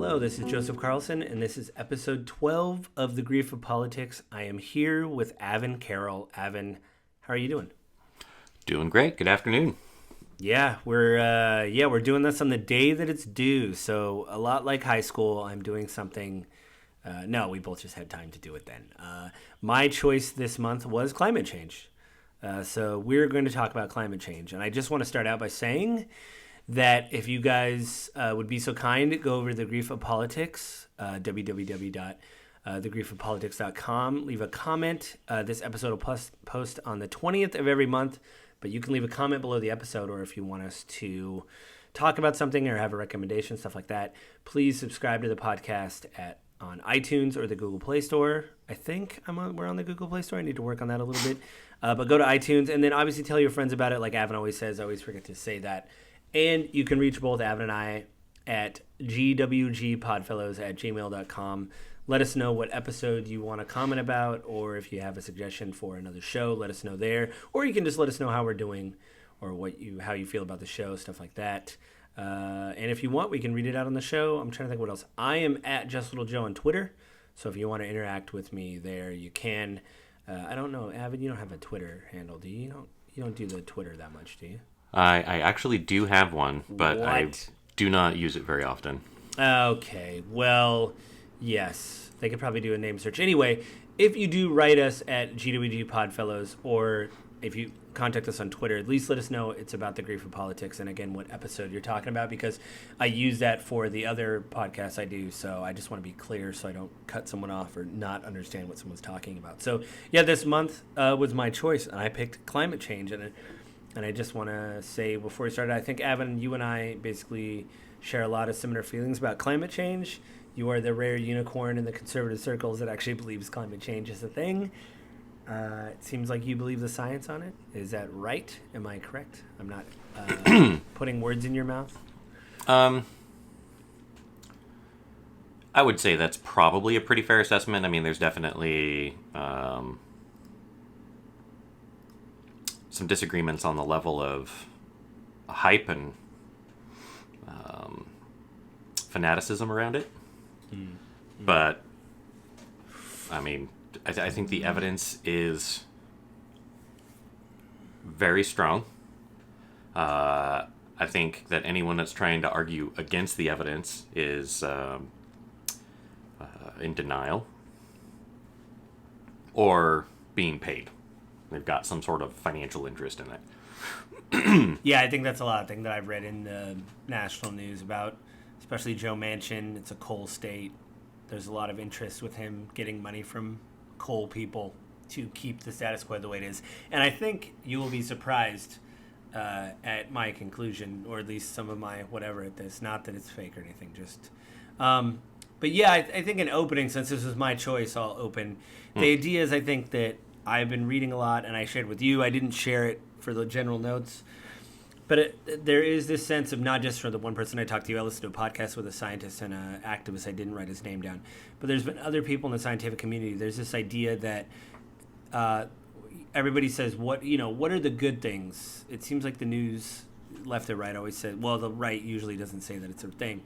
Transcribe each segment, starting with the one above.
Hello, this is Joseph Carlson, and this is episode 12 of The Grief of Politics. I am here with Avin Carroll. Avin, how are you doing? Doing great. Good afternoon. Yeah, we're doing this on the day that it's due. So a lot like high school, I'm doing something. No, we both just had time to do it then. My choice this month was climate change. So we're going to talk about climate change, and I just want to start out by saying that if you guys would be so kind, go over to The Grief of Politics, www.thegriefofpolitics.com. Leave a comment. This episode will post on the 20th of every month, but you can leave a comment below the episode, or if you want us to talk about something or have a recommendation, stuff like that, please subscribe to the podcast on iTunes or the Google Play Store. I think we're on the Google Play Store. I need to work on that a little bit. But go to iTunes, and then obviously tell your friends about it like Avin always says. I always forget to say that. And you can reach both Avin and I at gwgpodfellows@gmail.com. Let us know what episode you want to comment about, or if you have a suggestion for another show, let us know there. Or you can just let us know how we're doing, or how you feel about the show, stuff like that. And if you want, we can read it out on the show. I'm trying to think what else. I am at JustLittleJoe on Twitter, so if you want to interact with me there, you can. I don't know, Avin, you don't have a Twitter handle, do you? You don't do the Twitter that much, do you? I actually do have one, but What? I do not use it very often. Okay, well, yes. They could probably do a name search. Anyway, if you do write us at GWG Podfellows, or if you contact us on Twitter, at least let us know it's about the grief of politics, and again, what episode you're talking about, because I use that for the other podcasts I do, so I just want to be clear so I don't cut someone off or not understand what someone's talking about. So, yeah, this month was my choice, and I picked climate change, and I just want to say before we started, I think, Avin, you and I basically share a lot of similar feelings about climate change. You are the rare unicorn in the conservative circles that actually believes climate change is a thing. It seems like you believe the science on it. Is that right? Am I correct? I'm not putting words in your mouth. I would say that's probably a pretty fair assessment. I mean, there's definitely some disagreements on the level of hype and fanaticism around it. Mm-hmm. But, I mean, I think the evidence is very strong. I think that anyone that's trying to argue against the evidence is in denial or being paid. They've got some sort of financial interest in it. Yeah, I think that's a lot of things that I've read in the national news about, especially Joe Manchin. It's a coal state. There's a lot of interest with him getting money from coal people to keep the status quo the way it is. And I think you will be surprised at my conclusion, or at least some of my whatever at this. Not that it's fake or anything, just... but yeah, I think in opening, since this was my choice, I'll open. The idea is, I think that I've been reading a lot, and I shared with you. I didn't share it for the general notes. But there is this sense of, not just for the one person I talked to. I listened to a podcast with a scientist and an activist. I didn't write his name down. But there's been other people in the scientific community. There's this idea that everybody says, what are the good things? It seems like the news, left or right, always says, well, the right usually doesn't say that it's a thing.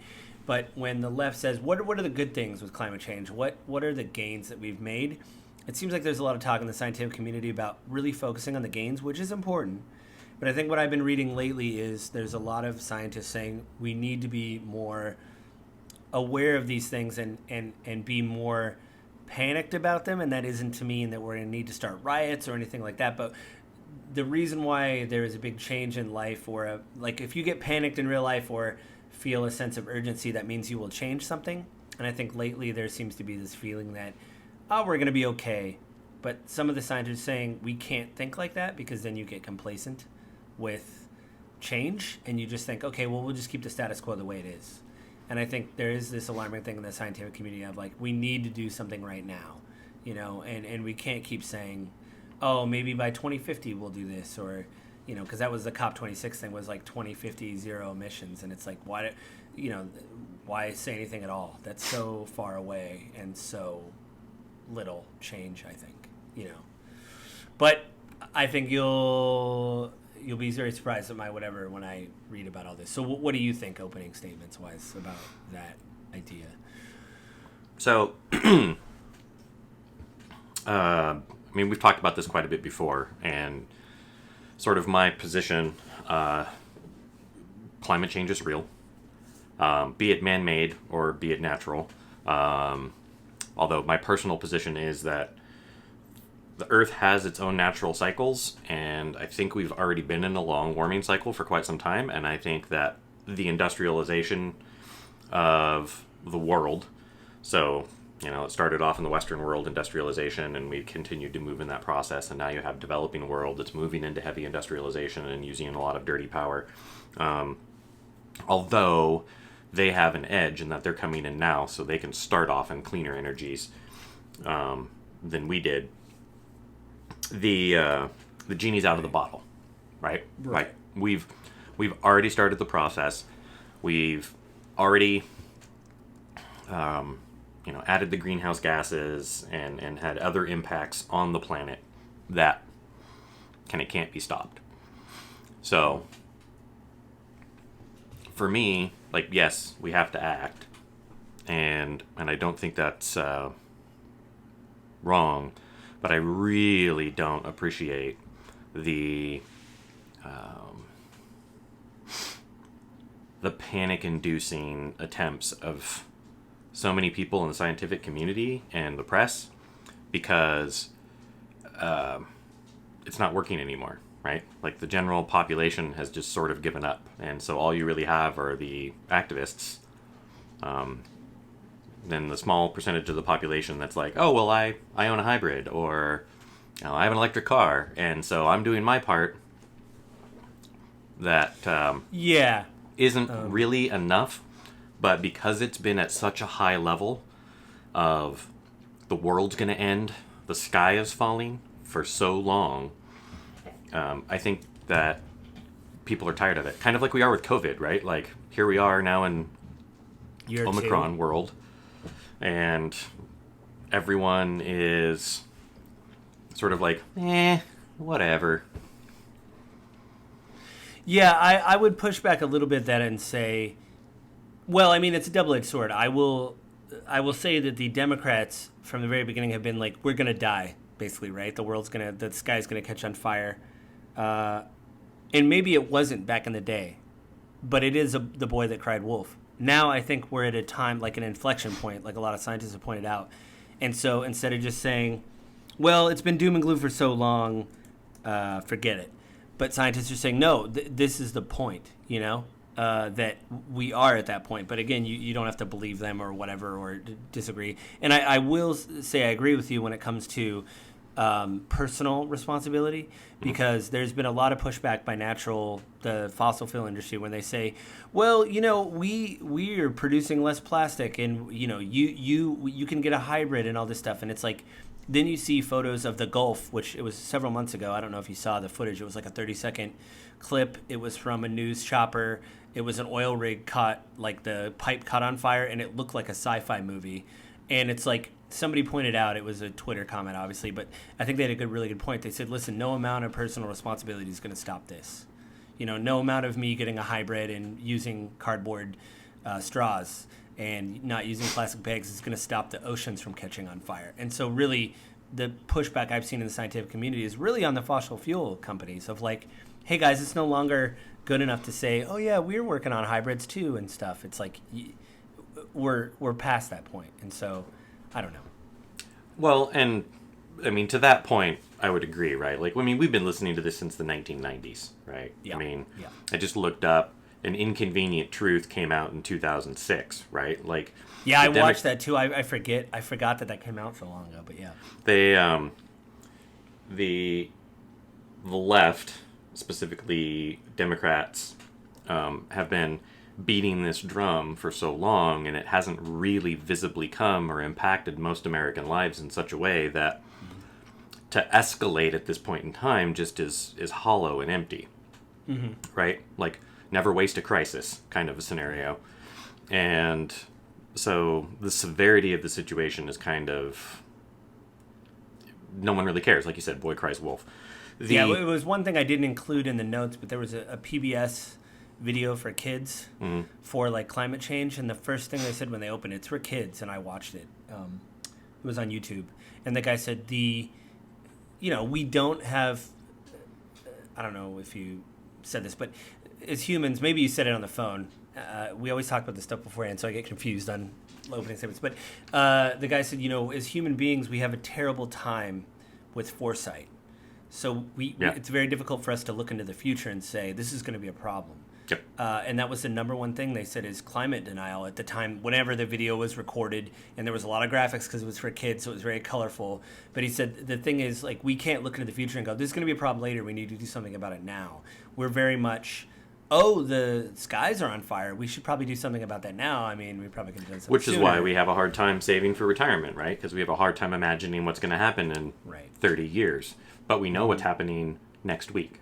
But when the left says, what are the good things with climate change? What are the gains that we've made? It seems like there's a lot of talk in the scientific community about really focusing on the gains, which is important. But I think what I've been reading lately is there's a lot of scientists saying we need to be more aware of these things and be more panicked about them. And that isn't to mean that we're going to need to start riots or anything like that. But the reason why there is a big change in life, or like if you get panicked in real life or feel a sense of urgency, that means you will change something. And I think lately there seems to be this feeling that, we're going to be okay. But some of the scientists are saying we can't think like that, because then you get complacent with change and you just think, okay, well, we'll just keep the status quo the way it is. And I think there is this alarming thing in the scientific community of like, we need to do something right now, and we can't keep saying, oh, maybe by 2050 we'll do this, or, because that was the COP26 thing, was like 2050 zero emissions. And it's like, why say anything at all? That's so far away and so little change, I think, But I think you'll be very surprised at my whatever when I read about all this. So what do you think, opening statements wise, about that? idea. So, I mean, we've talked about this quite a bit before, and sort of my position, climate change is real, be it man-made or be it natural. Although my personal position is that the Earth has its own natural cycles, and I think we've already been in a long warming cycle for quite some time, and I think that the industrialization of the world, so, you know, it started off in the Western world, industrialization, and we continued to move in that process, and now you have developing world that's moving into heavy industrialization and using a lot of dirty power. Although they have an edge in that they're coming in now, so they can start off in cleaner energies than we did. The genie's out of the bottle, right? Like we've already started the process. We've already added the greenhouse gases and had other impacts on the planet that can't be stopped. So for me, like, yes, we have to act, and I don't think that's wrong, but I really don't appreciate the panic-inducing attempts of so many people in the scientific community and the press, because it's not working anymore, right? Like, the general population has just sort of given up, and so all you really have are the activists. Then the small percentage of the population that's like, oh, well, I own a hybrid, or I have an electric car, and so I'm doing my part. That isn't really enough, but because it's been at such a high level of the world's going to end, the sky is falling for so long, I think that people are tired of it. Kind of like we are with COVID, right? Like, here we are now in Omicron world, and everyone is sort of like, whatever. Yeah, I would push back a little bit that and say, well, I mean, it's a double-edged sword. I will say that the Democrats from the very beginning have been like, we're gonna die, basically, right? The sky's gonna catch on fire, and maybe it wasn't back in the day, but it is the boy that cried wolf. Now I think we're at a time, like an inflection point, like a lot of scientists have pointed out, and so instead of just saying, well, it's been doom and gloom for so long, forget it. But scientists are saying, no, this is the point, that we are at that point. But again, you don't have to believe them or whatever or disagree. And I will say I agree with you when it comes to personal responsibility, because there's been a lot of pushback by the fossil fuel industry when they say, well, we are producing less plastic, and you can get a hybrid and all this stuff. And it's like, then you see photos of the Gulf, which it was several months ago. I don't know if you saw the footage. It was like a 30-second clip. It was from a news chopper. It was an oil rig caught, like the pipe caught on fire, and it looked like a sci-fi movie. And it's like, somebody pointed out, it was a Twitter comment, obviously, but I think they had a really good point. They said, listen, no amount of personal responsibility is going to stop this. No amount of me getting a hybrid and using cardboard straws and not using plastic bags is going to stop the oceans from catching on fire. And so really, the pushback I've seen in the scientific community is really on the fossil fuel companies of like, hey guys, it's no longer good enough to say, oh yeah, we're working on hybrids too and stuff. It's like, we're past that point. And so, I don't know. Well, and I mean, to that point, I would agree, right? Like, I mean, we've been listening to this since the 1990s, right? Yeah. I mean, yeah. I just looked up, An Inconvenient Truth came out in 2006, right? Like, yeah, I watched that too. I forgot that came out so long ago, but yeah. They, the left, specifically Democrats, have been beating this drum for so long, and it hasn't really visibly come or impacted most American lives in such a way that to escalate at this point in time just is hollow and empty, right? Like, never waste a crisis kind of a scenario. And so the severity of the situation is kind of, no one really cares. Like you said, boy cries wolf. Yeah, it was one thing I didn't include in the notes, but there was a PBS video for kids for like climate change, and the first thing they said when they opened it's for kids, and I watched it. It was on YouTube, and the guy said we don't have. I don't know if you said this, but as humans, maybe you said it on the phone. We always talk about this stuff beforehand, so I get confused on opening statements. But the guy said, as human beings, we have a terrible time with foresight. So it's very difficult for us to look into the future and say, this is going to be a problem. Yep. And that was the number one thing they said is climate denial at the time, whenever the video was recorded. And there was a lot of graphics because it was for kids, so it was very colorful. But he said the thing is, like, we can't look into the future and go, this is going to be a problem later. We need to do something about it now. We're very much, the skies are on fire. We should probably do something about that now. I mean, we probably could have done something Which is sooner. why we have a hard time saving for retirement, right? Because we have a hard time imagining what's going to happen in 30 years. But we know what's happening next week.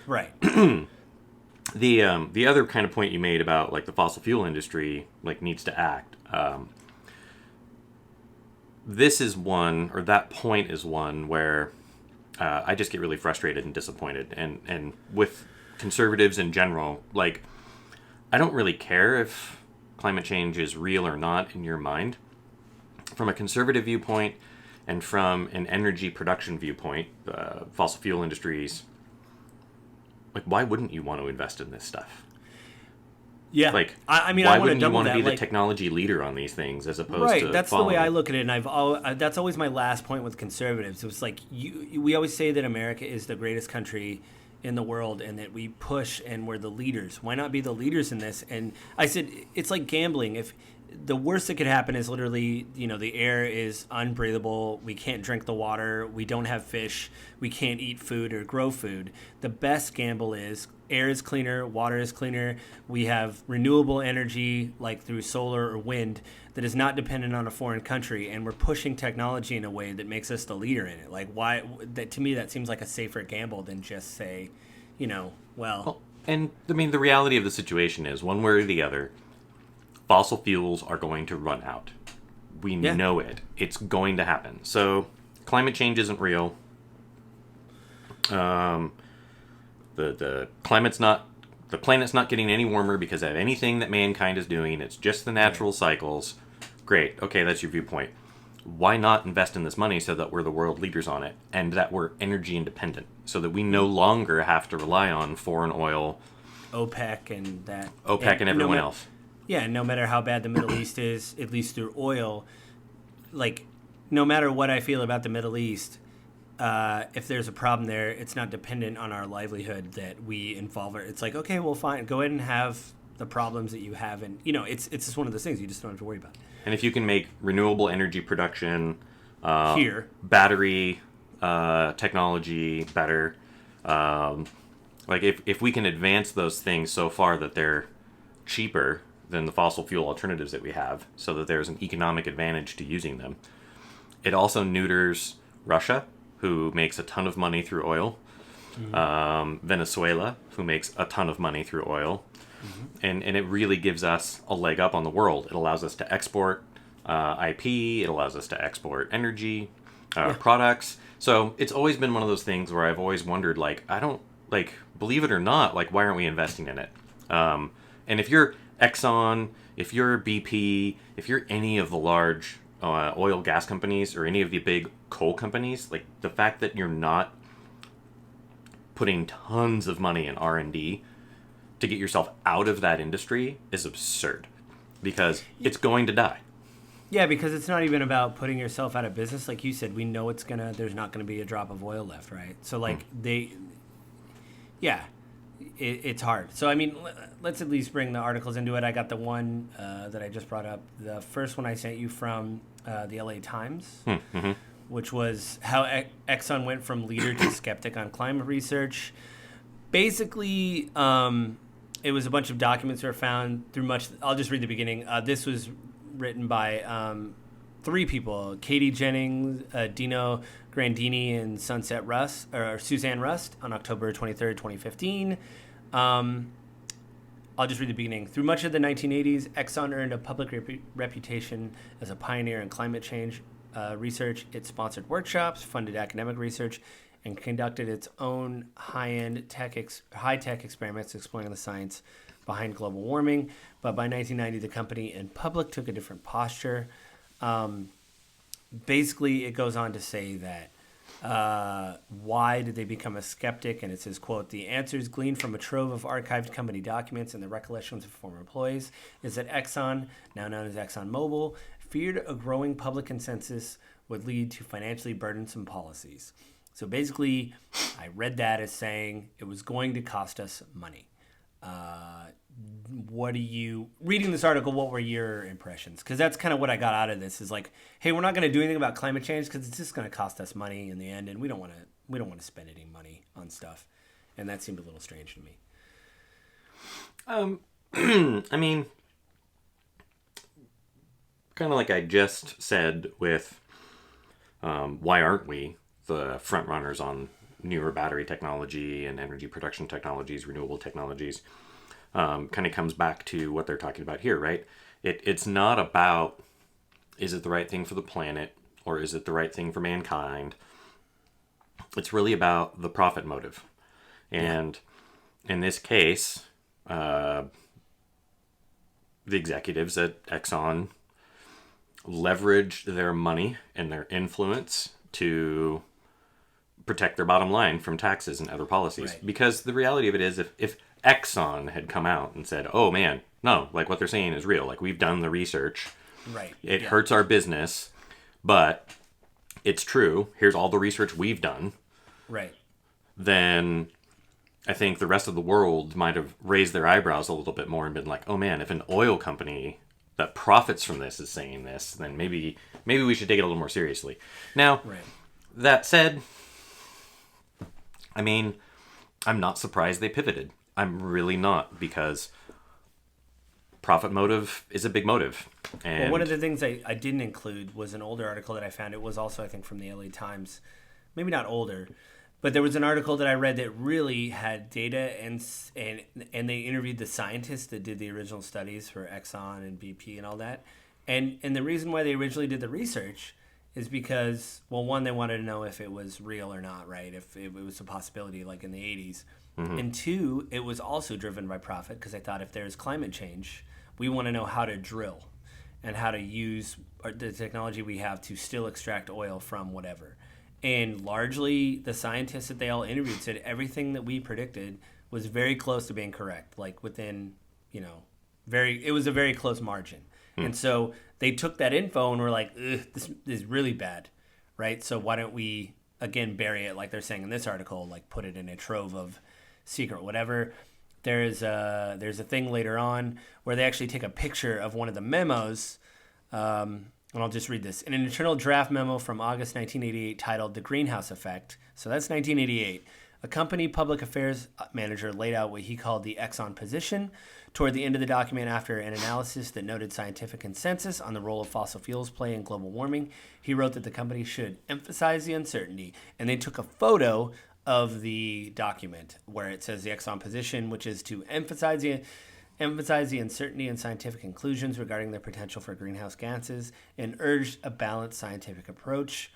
Right. The other kind of point you made about like the fossil fuel industry like needs to act. This is one, or that point is one where I just get really frustrated and disappointed. And with conservatives in general, like, I don't really care if climate change is real or not in your mind. From a conservative viewpoint and from an energy production viewpoint, fossil fuel industries, like, why wouldn't you want to invest in this stuff? Yeah, like, I mean, why I want wouldn't to you want to be that, the technology leader on these things as opposed right, to that's following? the way I look at it, and that's always my last point with conservatives. It was like we always say that America is the greatest country in the world and that we push and we're the leaders. Why not be the leaders in this? And I said it's like gambling. If the worst that could happen is literally, the air is unbreathable. We can't drink the water. We don't have fish. We can't eat food or grow food. The best gamble is air is cleaner, water is cleaner. We have renewable energy like through solar or wind that is not dependent on a foreign country, and we're pushing technology in a way that makes us the leader in it. Like, why? That to me, that seems like a safer gamble than just say, well. And I mean, the reality of the situation is, one way or the other, fossil fuels are going to run out. We know it. It's going to happen. So climate change isn't real. The planet's not getting any warmer because of anything that mankind is doing. It's just the natural cycles. Great. Okay, that's your viewpoint. Why not invest in this money so that we're the world leaders on it and that we're energy independent so that we no longer have to rely on foreign oil, OPEC and that. OPEC and everyone else. Yeah, no matter how bad the Middle East is, at least through oil, like, no matter what I feel about the Middle East, if there's a problem there, it's not dependent on our livelihood that we involve it. It's like, okay, well, fine, go ahead and have the problems that you have, and it's just one of those things you just don't have to worry about. And if you can make renewable energy production, here, battery technology better, like if we can advance those things so far that they're cheaper than the fossil fuel alternatives that we have, so that there's an economic advantage to using them. It also neuters Russia, who makes a ton of money through oil, Venezuela, who makes a ton of money through oil, and it really gives us a leg up on the world. It allows us to export IP, it allows us to export energy, products. So it's always been one of those things where I've always wondered, like, I don't, like, believe it or not, like, why aren't we investing in it? And if you're Exxon, if you're BP, if you're any of the large oil gas companies or any of the big coal companies, like, the fact that you're not putting tons of money in R&D to get yourself out of that industry is absurd, because it's going to die. Yeah, because it's not even about putting yourself out of business. Like you said, we know there's not going to be a drop of oil left, right? So, like, it's hard. So, I mean, let's at least bring the articles into it. I got the one that I just brought up. The first one I sent you from the LA Times, which was how Exxon went from leader to skeptic on climate research. Basically, it was a bunch of documents that were found through I'll just read the beginning. This was written by three people: Katie Jennings, Dino Grandini, and Suzanne Rust on October 23rd, 2015. I'll just read the beginning. Through much of the 1980s, Exxon earned a public reputation as a pioneer in climate change research. It sponsored workshops, funded academic research, and conducted its own high-tech experiments exploring the science behind global warming. But by 1990, the company and public took a different posture. Basically, it goes on to say that why did they become a skeptic? And it says, quote, the answers gleaned from a trove of archived company documents and the recollections of former employees is that Exxon, now known as ExxonMobil, feared a growing public consensus would lead to financially burdensome policies. So basically, I read that as saying it was going to cost us money. Reading this article, what were your impressions? Because that's kind of what I got out of this is like, hey, we're not going to do anything about climate change because it's just going to cost us money in the end, and we don't want to spend any money on stuff. And that seemed a little strange to me. I mean, kind of like I just said with why aren't we the front runners on newer battery technology and energy production technologies, renewable technologies, kind of comes back to what they're talking about here, right? It's not about, is it the right thing for the planet or is it the right thing for mankind? It's really about the profit motive. And in this case, the executives at Exxon leveraged their money and their influence to protect their bottom line from taxes and other policies. Right. Because the reality of it is, if Exxon had come out and said, oh man, no, like what they're saying is real, like we've done the research, right? It hurts our business, but it's true, here's all the research we've done, right? Then I think the rest of the world might have raised their eyebrows a little bit more and been like, oh man, if an oil company that profits from this is saying this, then maybe we should take it a little more seriously. Now, right. That said, I mean, I'm not surprised they pivoted. I'm really not, because profit motive is a big motive. And well, one of the things I didn't include was an older article that I found. It was also, I think, from the LA Times. Maybe not older, but there was an article that I read that really had data and they interviewed the scientists that did the original studies for Exxon and BP and all that. And the reason why they originally did the research is because, well, one, they wanted to know if it was real or not, right? If it was a possibility like in the 80s. Mm-hmm. And two, it was also driven by profit because I thought if there's climate change, we want to know how to drill and how to use the technology we have to still extract oil from whatever. And largely, the scientists that they all interviewed said everything that we predicted was very close to being correct, like within, it was a very close margin. And so they took that info and were like, this is really bad, right? So why don't we, again, bury it like they're saying in this article, like put it in a trove of secret whatever. There's a thing later on where they actually take a picture of one of the memos, and I'll just read this. In an internal draft memo from August 1988 titled The Greenhouse Effect, so that's 1988, a company public affairs manager laid out what he called the Exxon position. Toward the end of the document, after an analysis that noted scientific consensus on the role of fossil fuels play in global warming, he wrote that the company should emphasize the uncertainty. And they took a photo of the document where it says the Exxon position, which is to emphasize the uncertainty in scientific conclusions regarding the potential for greenhouse gases and urged a balanced scientific approach.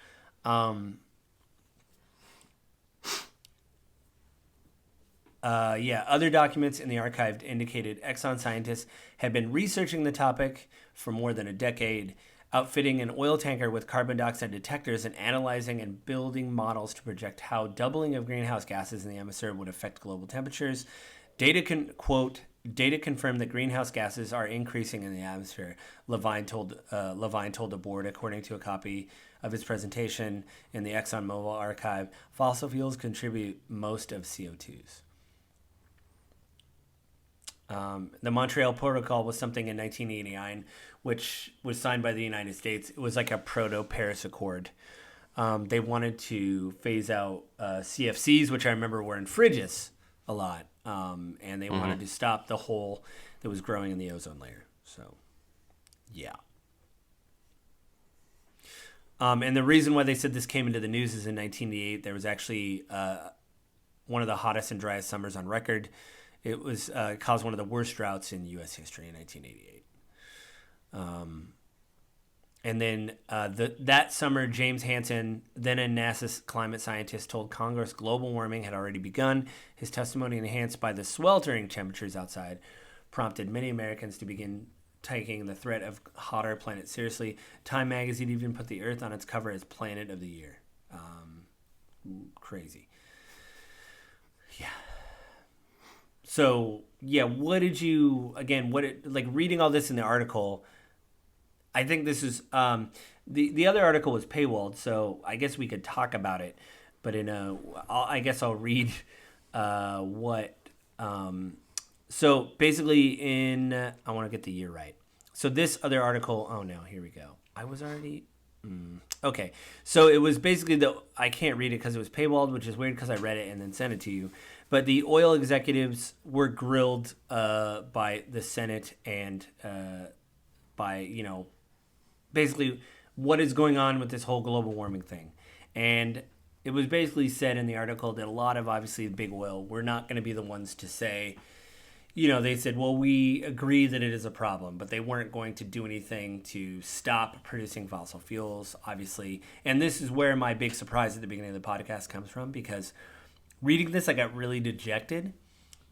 Other documents in the archive indicated Exxon scientists had been researching the topic for more than a decade, outfitting an oil tanker with carbon dioxide detectors and analyzing and building models to project how doubling of greenhouse gases in the atmosphere would affect global temperatures. Data confirm that greenhouse gases are increasing in the atmosphere, Levine told the board, according to a copy of his presentation in the ExxonMobil archive. Fossil fuels contribute most of CO2s. The Montreal Protocol was something in 1989, which was signed by the United States. It was like a proto-Paris Accord. They wanted to phase out CFCs, which I remember were in fridges a lot, and they wanted to stop the hole that was growing in the ozone layer. So, yeah. And the reason why they said this came into the news is in 1988, there was actually one of the hottest and driest summers on record. It was caused one of the worst droughts in U.S. history in 1988. And then that summer, James Hansen, then a NASA climate scientist, told Congress global warming had already begun. His testimony, enhanced by the sweltering temperatures outside, prompted many Americans to begin taking the threat of hotter planet seriously. Time magazine even put the Earth on its cover as Planet of the Year. Crazy. Yeah. So, yeah, what did you, again, like reading all this in the article, I think this is, the other article was paywalled, so I guess we could talk about it, but I guess I'll read what, so basically I want to get the year right. So this other article, oh no, here we go. I was already, okay. So it was basically I can't read it because it was paywalled, which is weird because I read it and then sent it to you. But the oil executives were grilled by the Senate and by, basically what is going on with this whole global warming thing. And it was basically said in the article that a lot of, obviously, big oil, we're not going to be the ones to say, they said, well, we agree that it is a problem, but they weren't going to do anything to stop producing fossil fuels, obviously. And this is where my big surprise at the beginning of the podcast comes from, because reading this, I got really dejected,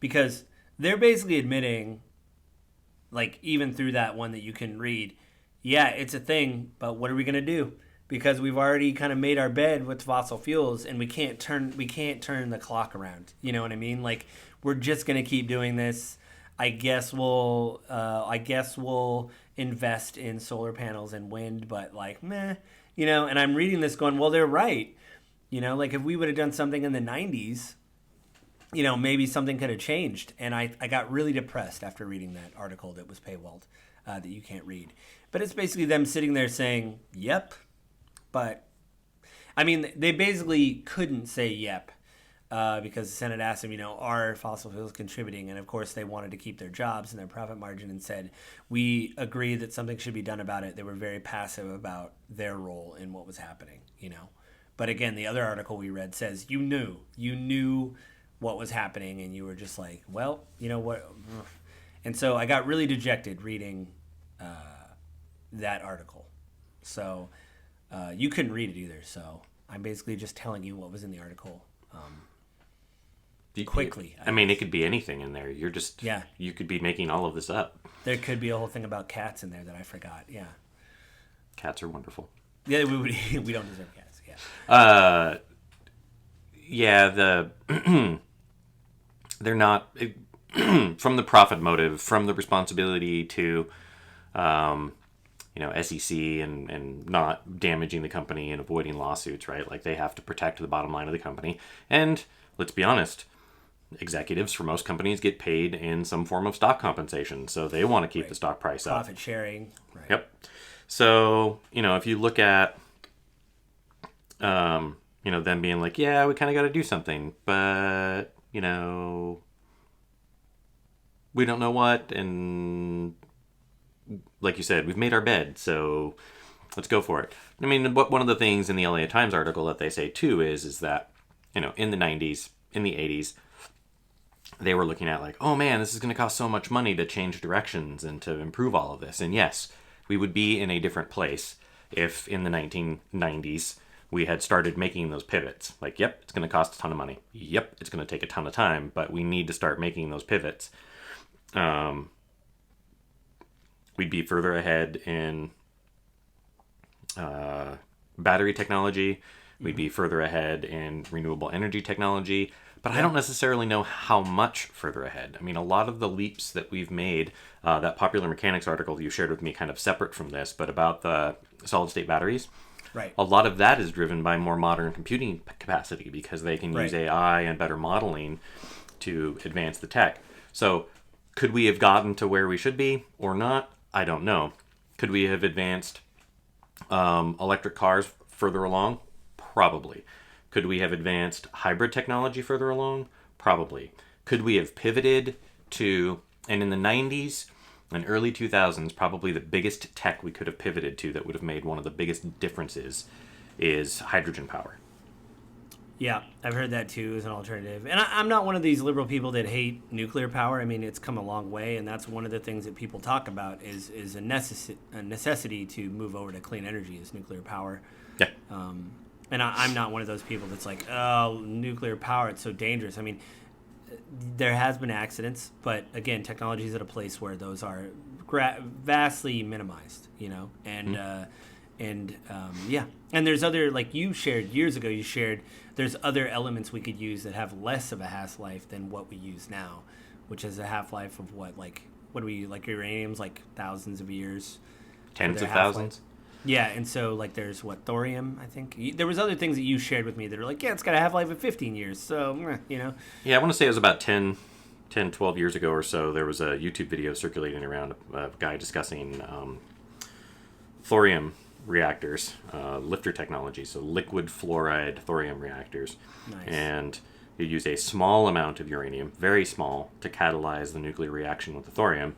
because they're basically admitting, like, even through that one that you can read, yeah, it's a thing, but what are we going to do? Because we've already kind of made our bed with fossil fuels, and we can't turn the clock around. You know what I mean? Like, we're just going to keep doing this. I guess we'll invest in solar panels and wind, but like, meh, and I'm reading this going, well, they're right. Like if we would have done something in the 90s, maybe something could have changed. And I got really depressed after reading that article that was paywalled, that you can't read. But it's basically them sitting there saying, yep. But, I mean, they basically couldn't say yep, because the Senate asked them, are fossil fuels contributing? And, of course, they wanted to keep their jobs and their profit margin and said, we agree that something should be done about it. They were very passive about their role in what was happening, But, again, the other article we read says you knew what was happening, and you were just like, well, what? And so I got really dejected reading that article. So you couldn't read it either. So I'm basically just telling you what was in the article quickly. I mean, it could be anything in there. You could be making all of this up. There could be a whole thing about cats in there that I forgot. Yeah. Cats are wonderful. Yeah, we don't deserve cats. Yeah. They're not from the profit motive, from the responsibility to, SEC and not damaging the company and avoiding lawsuits, right? Like they have to protect the bottom line of the company. And let's be honest, executives for most companies get paid in some form of stock compensation. So they want to keep the stock price up. Profit sharing. Right. Yep. So, if you look at, them being like, yeah, we kind of got to do something, but, we don't know what, and like you said, we've made our bed, so let's go for it. I mean, one of the things in the LA Times article that they say too is that, in the 90s, in the 80s, they were looking at like, oh man, this is going to cost so much money to change directions and to improve all of this. And yes, we would be in a different place if in the 1990s we had started making those pivots. Like, yep, it's going to cost a ton of money. Yep, it's going to take a ton of time, but we need to start making those pivots. We'd be further ahead in battery technology. We'd be further ahead in renewable energy technology. But I don't necessarily know how much further ahead. I mean, a lot of the leaps that we've made, that Popular Mechanics article you shared with me, kind of separate from this, but about the solid-state batteries, right? A lot of that is driven by more modern computing capacity because they can use AI and better modeling to advance the tech. So could we have gotten to where we should be or not? I don't know. Could we have advanced electric cars further along? Probably. Could we have advanced hybrid technology further along? Probably. Could we have pivoted to, and in the 90s and early 2000s, probably the biggest tech we could have pivoted to that would have made one of the biggest differences is hydrogen power. Yeah, I've heard that too as an alternative. And I'm not one of these liberal people that hate nuclear power. I mean, it's come a long way, and that's one of the things that people talk about is a necessity to move over to clean energy is nuclear power. Yeah. And I'm not one of those people that's like, oh, nuclear power, it's so dangerous. I mean, there has been accidents, but again, technology is at a place where those are vastly minimized, you know, and yeah, and there's other, like you shared years ago, there's other elements we could use that have less of a half-life than what we use now, which is a half-life of what do we, like uranium's like thousands of years, Tens of thousands. yeah, and so like there's thorium, I think. There was other things that you shared with me that are like, yeah, it's got a half-life of 15 years, so, you know. Yeah, I want to say it was about 12 years ago or so, there was a YouTube video circulating around a guy discussing thorium reactors, lifter technology, so liquid fluoride thorium reactors. Nice. And you use a small amount of uranium, very small, to catalyze the nuclear reaction with the thorium,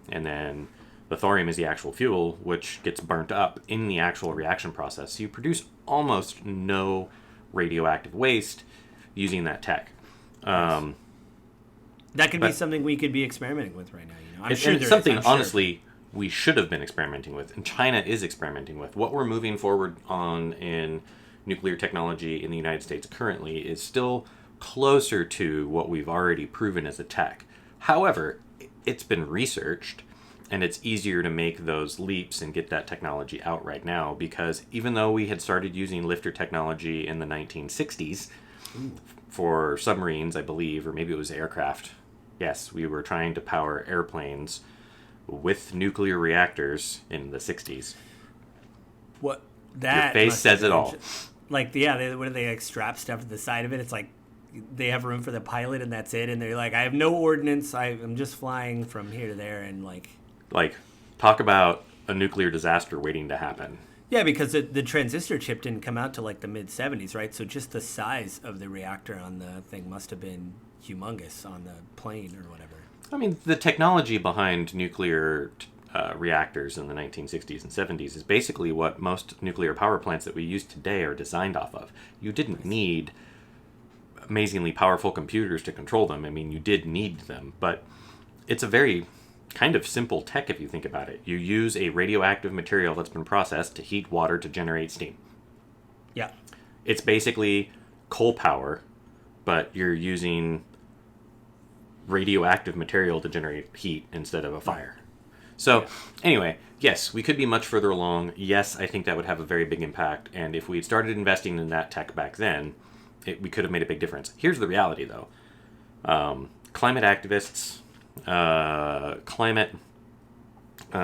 and then the thorium is the actual fuel, which gets burnt up in the actual reaction process. So you produce almost no radioactive waste using that tech. That could be something we could be experimenting with right now. You know, I'm sure it's something, honestly, we should have been experimenting with, and China is experimenting with. What we're moving forward on in nuclear technology in the United States currently is still closer to what we've already proven as a tech. However, it's been researched, and it's easier to make those leaps and get that technology out right now, because even though we had started using lifter technology in the 1960s for submarines, I believe, or maybe it was aircraft. Yes, we were trying to power airplanes with nuclear reactors in the 60s. What that your face says it all. Like, yeah, what do they, like, strap stuff to the side of it? It's like they have room for the pilot and that's it, and they're like, I have no ordnance, I'm just flying from here to there, and like talk about a nuclear disaster waiting to happen. Yeah, because the transistor chip didn't come out till like the mid 70s, right? So just the size of the reactor on the thing must have been humongous on the plane or whatever. I mean, the technology behind nuclear reactors in the 1960s and 70s is basically what most nuclear power plants that we use today are designed off of. You didn't need amazingly powerful computers to control them. I mean, you did need them, but it's a very kind of simple tech if you think about it. You use a radioactive material that's been processed to heat water to generate steam. Yeah. It's basically coal power, but you're using radioactive material to generate heat instead of a fire. So, anyway, yes, we could be much further along. Yes, I think that would have a very big impact, and if we had started investing in that tech back then, we could have made a big difference. Here's the reality, though. Climate activists, climate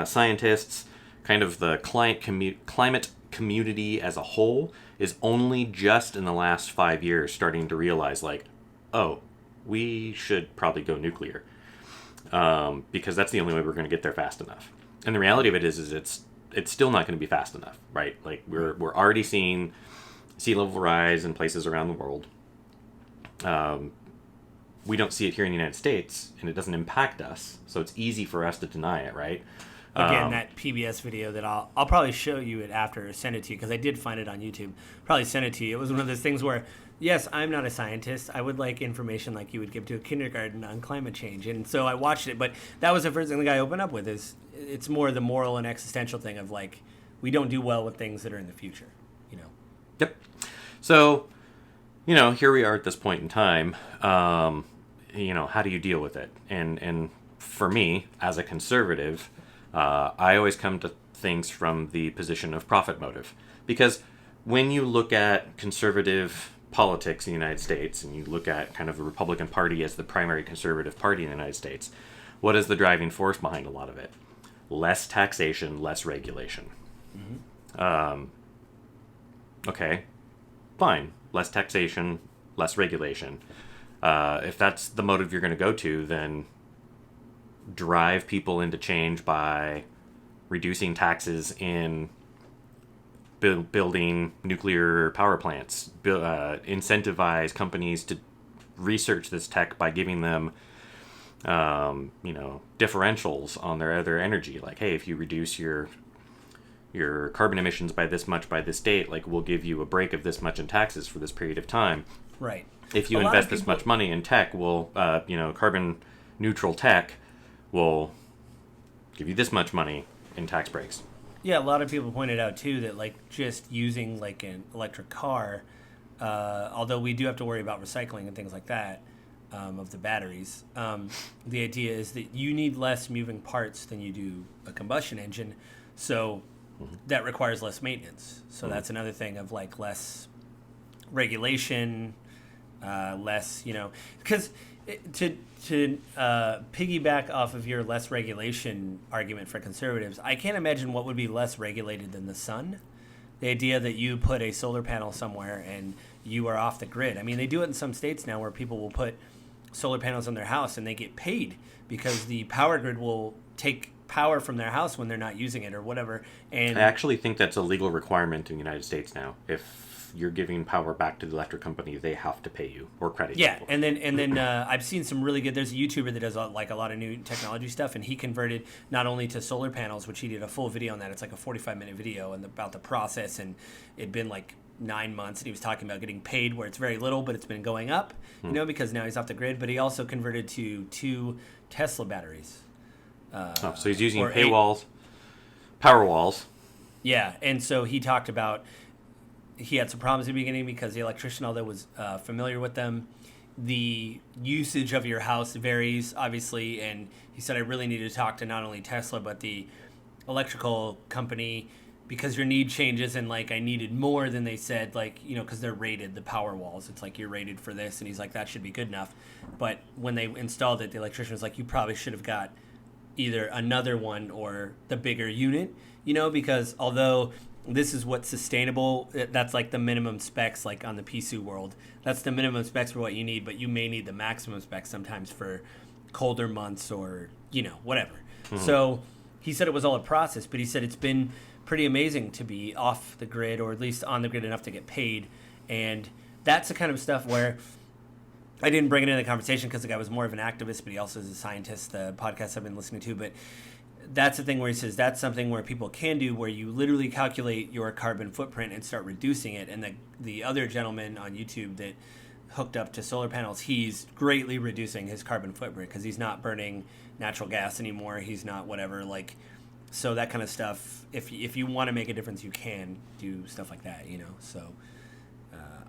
scientists, kind of the climate community as a whole is only just in the last 5 years starting to realize, like, oh, we should probably go nuclear, because that's the only way we're going to get there fast enough. And the reality of it is it's still not going to be fast enough, right? Like, we're already seeing sea level rise in places around the world. We don't see it here in the United States, and it doesn't impact us, so it's easy for us to deny it, right? Again, that PBS video that I'll probably show you it after, send it to you, because I did find it on YouTube. Probably send it to you. It was one of those things where, yes, I'm not a scientist. I would like information like you would give to a kindergarten on climate change, and so I watched it. But that was the first thing the guy opened up with, is it's more the moral and existential thing of, like, we don't do well with things that are in the future, you know? Yep. So, here we are at this point in time. How do you deal with it? And for me, as a conservative, I always come to things from the position of profit motive. Because when you look at conservative politics in the United States, and you look at kind of the Republican Party as the primary conservative party in the United States, what is the driving force behind a lot of it? Less taxation, less regulation. Mm-hmm. Okay, fine. Less taxation, less regulation. If that's the motive you're going to go to, then drive people into change by reducing taxes in building nuclear power plants. Incentivize companies to research this tech by giving them, differentials on their other energy. Like, hey, if you reduce your your carbon emissions by this much by this date, like we'll give you a break of this much in taxes for this period of time. Right. If you invest this much money in tech, we'll, carbon neutral tech will give you this much money in tax breaks. Yeah, a lot of people pointed out too that like just using like an electric car, although we do have to worry about recycling and things like that of the batteries. The idea is that you need less moving parts than you do a combustion engine, so that requires less maintenance. So that's another thing of like less regulation, less, because to piggyback off of your less regulation argument for conservatives, I can't imagine what would be less regulated than the sun. The idea that you put a solar panel somewhere and you are off the grid. I mean, they do it in some states now where people will put solar panels on their house and they get paid because the power grid will take power from their house when they're not using it or whatever. And I actually think that's a legal requirement in the United States now. If you're giving power back to the electric company, they have to pay you or credit you. Yeah, and then I've seen some really good. There's a YouTuber that does like a lot of new technology stuff, and he converted not only to solar panels, which he did a full video on that. It's like a 45-minute video and about the process, and it'd been like 9 months, and he was talking about getting paid where it's very little, but it's been going up, because now he's off the grid. But he also converted to 2 Tesla batteries. So he's using power walls. Yeah, and so he talked about he had some problems at the beginning because the electrician, although was familiar with them, the usage of your house varies, obviously, and he said I really needed to talk to not only Tesla, but the electrical company because your need changes, and, like, I needed more than they said, like, because they're rated, the power walls. It's like, you're rated for this, and he's like, that should be good enough. But when they installed it, the electrician was like, you probably should have got either another one or the bigger unit, because although this is what's sustainable, that's like the minimum specs, like on the PSU world. That's the minimum specs for what you need, but you may need the maximum specs sometimes for colder months or, whatever. Mm-hmm. So he said it was all a process, but he said it's been pretty amazing to be off the grid, or at least on the grid enough to get paid. And that's the kind of stuff where I didn't bring it into the conversation because the guy was more of an activist, but he also is a scientist, the podcast I've been listening to. But that's the thing where he says that's something where people can do, where you literally calculate your carbon footprint and start reducing it. And the other gentleman on YouTube that hooked up to solar panels, he's greatly reducing his carbon footprint because he's not burning natural gas anymore. He's not whatever, like, so that kind of stuff. If you want to make a difference, you can do stuff like that, So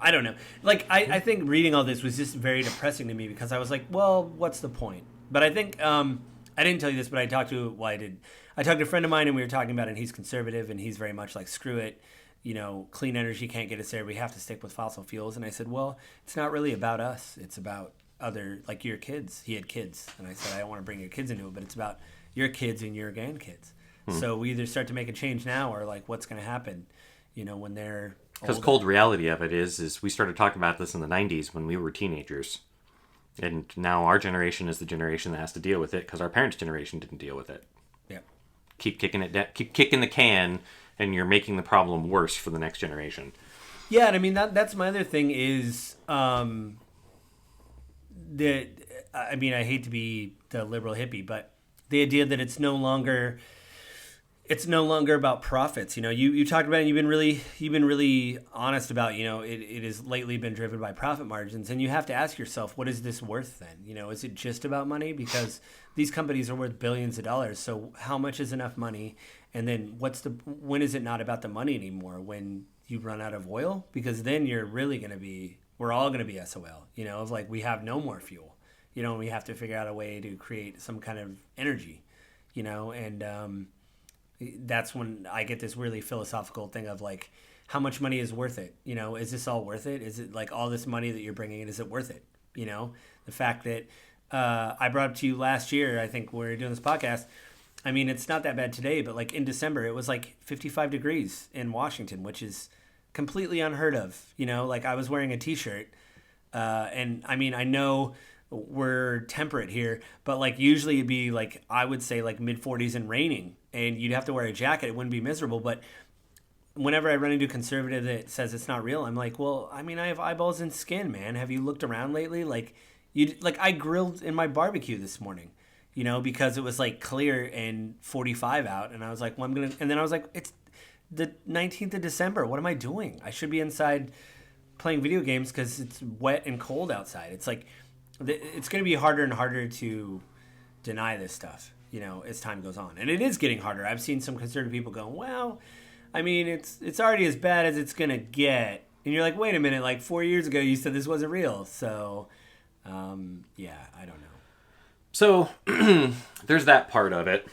I don't know. Like, I think reading all this was just very depressing to me because I was like, well, what's the point? But I think I didn't tell you this, but I talked to a friend of mine, and we were talking about it, and he's conservative, and he's very much like, screw it, clean energy can't get us there. We have to stick with fossil fuels. And I said, well, it's not really about us. It's about other, like your kids. He had kids. And I said, I don't want to bring your kids into it, but it's about your kids and your grandkids. So we either start to make a change now, or like what's going to happen, when they're because cold reality of it is we started talking about this in the 90s when we were teenagers. And now our generation is the generation that has to deal with it because our parents' generation didn't deal with it. Yeah. Keep kicking the can, and you're making the problem worse for the next generation. Yeah, and I mean that's my other thing is I hate to be the liberal hippie, but the idea that it's no longer about profits. You talked about it, and you've been really honest about, it has lately been driven by profit margins, and you have to ask yourself, what is this worth then? Is it just about money? Because these companies are worth billions of dollars. So how much is enough money? And then when is it not about the money anymore? When you run out of oil? Because then we're all going to be SOL, of like, we have no more fuel, and we have to figure out a way to create some kind of energy, and, that's when I get this really philosophical thing of like, how much money is worth it? Is this all worth it? Is it like all this money that you're bringing in? Is it worth it? The fact that I brought up to you last year, I think we were doing this podcast. I mean, it's not that bad today, but like in December, it was like 55 degrees in Washington, which is completely unheard of. Like I was wearing a t-shirt and I mean, I know we're temperate here, but like usually it'd be like, I would say like mid 40s and raining, and you'd have to wear a jacket. It wouldn't be miserable. But whenever I run into a conservative that says it's not real, I'm like, well, I mean, I have eyeballs and skin, man. Have you looked around lately? Like I grilled in my barbecue this morning, because it was like clear and 45 out, and I was like, well, and then I was like, the 19th of December. What am I doing? I should be inside playing video games because it's wet and cold outside. It's like it's going to be harder and harder to deny this stuff, as time goes on. And it is getting harder. I've seen some conservative people going, well, I mean, it's already as bad as it's going to get. And you're like, wait a minute, like 4 years ago you said this wasn't real. So, yeah, I don't know. So there's that part of it.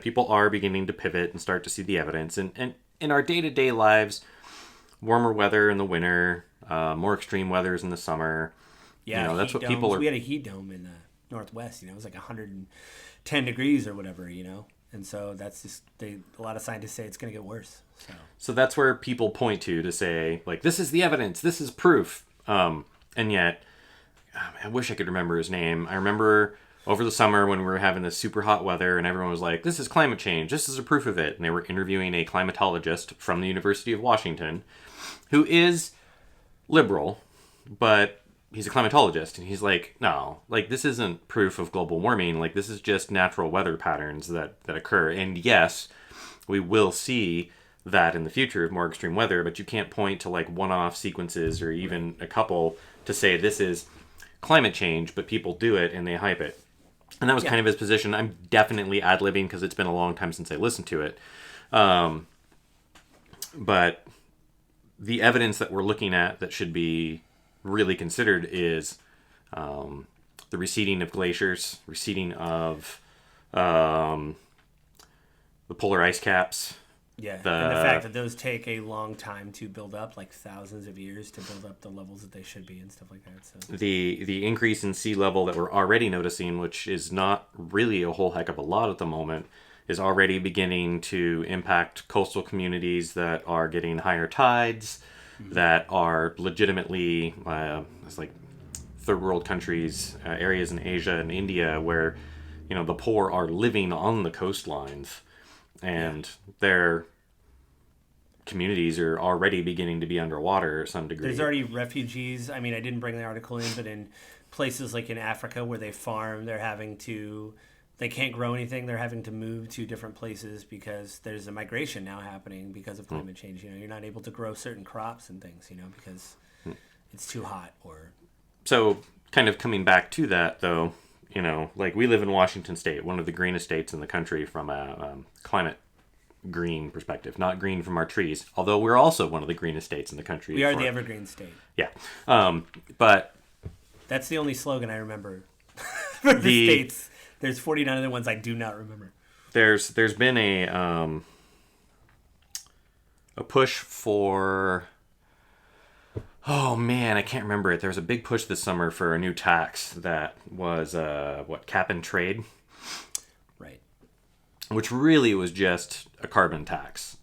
People are beginning to pivot and start to see the evidence. And in our day-to-day lives, warmer weather in the winter, more extreme weathers in the summer. Yeah, that's what people are. We had a heat dome in the Northwest. It was like 110 degrees or whatever. And so that's just a lot of scientists say it's going to get worse. So that's where people point to say, like, this is the evidence, this is proof. And yet, I wish I could remember his name. I remember over the summer when we were having this super hot weather and everyone was like, this is climate change, this is a proof of it. And they were interviewing a climatologist from the University of Washington who is liberal, but he's a climatologist. And he's like, no, like, this isn't proof of global warming. Like, this is just natural weather patterns that occur. And yes, we will see that in the future of more extreme weather, but you can't point to like one-off sequences or even a couple to say this is climate change, but people do it and they hype it. And that was kind of his position. I'm definitely ad-libbing because it's been a long time since I listened to it. But the evidence that we're looking at that should be really considered is the receding of glaciers, receding of the polar ice caps. Yeah, and the fact that those take a long time to build up, like thousands of years to build up the levels that they should be and stuff like that. So the increase in sea level that we're already noticing, which is not really a whole heck of a lot at the moment, is already beginning to impact coastal communities that are getting higher tides, that are legitimately, it's like third world countries, areas in Asia and India where, the poor are living on the coastlines. And their communities are already beginning to be underwater to some degree. There's already refugees. I mean, I didn't bring the article in, but in places like in Africa where they farm, they can't grow anything. They're having to move to different places because there's a migration now happening because of climate change. You're not able to grow certain crops and things, because it's too hot or... So kind of coming back to that, though, like we live in Washington State, one of the greenest states in the country from a climate green perspective. Not green from our trees, although we're also one of the greenest states in the country. We are the evergreen state. Yeah. But... That's the only slogan I remember for the states. There's 49 other ones I do not remember. There's been a push for... Oh man, I can't remember it. There was a big push this summer for a new tax that was cap and trade, right? Which really was just a carbon tax,